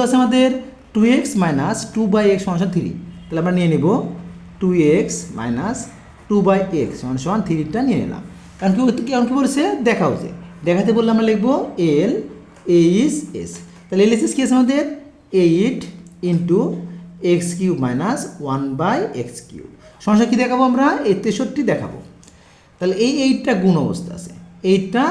আছে আমাদের 2x minus 2/x সমান 3, তাহলে আমরা নিয়ে নেব 2x মাইনাস 2/x সমান 3টা নিয়ে নিলাম। কারণ কি বলছে দেখাও, যে দেখাতে বললে আমরা লিখবো এল এ ইস এস। তাহলে এল এস এস কি আছে আমাদের 8 into x cube minus 1/x³ সমস্যা কি দেখাবো আমরা এই 63 দেখাবো। তাহলে এই 8টা গুণ অবস্থা আছে, 8টা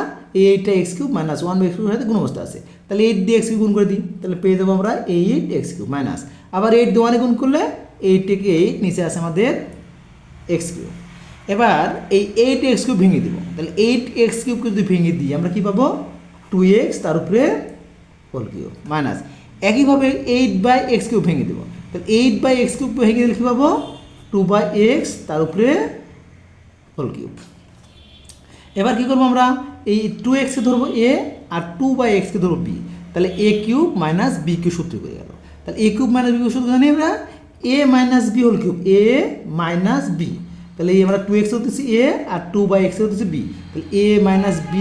x³ মাইনাস 1/x³ সাথে গুণ অবস্থা আছে। তাহলে 8 দিয়ে x³ গুণ করে দিই, তাহলে পেয়ে যাবো আমরা 8x³ মাইনাস আবার 8 দিয়ে 1 গুণ করলে 8 থেকে 8 নিচে আছে আমাদের x³। এবার এই 8x³ ভেঙে দিব, তাহলে 8x³ যদি ভেঙে দিই আমরা কি পাবো 2x তার উপরে হোল কিউব মাইনাস একইভাবে 8/x³ ভেঙে দেবো, তাহলে 8/x³ ভেঙে দিলে কী পাবো 2/x তার উপরে হোল কিউব। এবার কী করবো আমরা এই 2xকে ধরবো a আর 2/xকে ধরবো b, তাহলে a³ মাইনাস b³ সূত্র করে গেল। তাহলে a³ মাইনাস b³ সূত্র জানি আমরা a minus b whole cube, a minus b, তাহলে আমরা 2x হতেছি a আর 2/x হতেছি b, তাহলে a minus b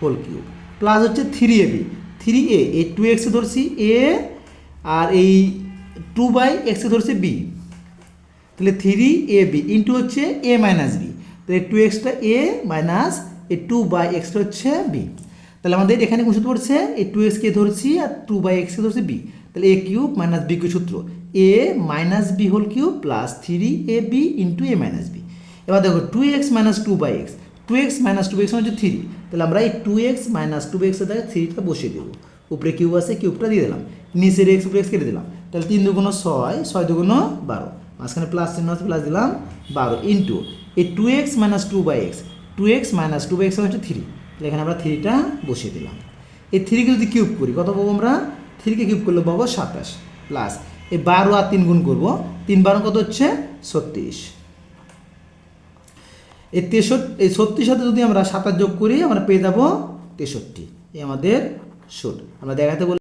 whole cube plus হচ্ছে 3ab 3a, এই 2x ধরছি a আর এই 2/x ধরছি b, তাহলে 3ab ইন্টু হচ্ছে a মাইনাস b, তাহলে 2xটা a মাইনাস এই 2/x হচ্ছে b। তাহলে আমাদের এখানে কোন সূত্র পড়ছে এই 2xকে ধরছি আর 2/x ধরছি b, তাহলে a³ মাইনাস b³ সূত্র a minus b whole cube plus 3ab into a minus b। এবার দেখো 2x minus 2/x, 2x minus 2x হচ্ছে 3, তাহলে আমরা এই 2x মাইনাস 2x এর জায়গায় 3টা বসিয়ে দেবো, উপরে কিউব আছে কিউবটা দিয়ে দিলাম, নিচের x উপরে x কেটে দিলাম, তাহলে 3 দুগুণ 6, 6 দুগুণ 12, মাঝখানে প্লাস চিহ্ন আছে প্লাস দিলাম 12 ইন্টু এই 2x minus 2/x, 2x minus 2/x হচ্ছে 3, তাহলে এখানে আমরা 3টা বসিয়ে দিলাম। এই 3কে যদি কিউব করি কত পাবো আমরা 3কে কিউব করলে পাবো 27 প্লাস এই 12 আর 3 গুণ করবো, 3 12 কত হচ্ছে 36, এই 36 সাথে যদি আমরা 27 যোগ করি আমরা পেয়ে যাবো 63, এই আমাদের সুদ। আমরা দেখাতে বলি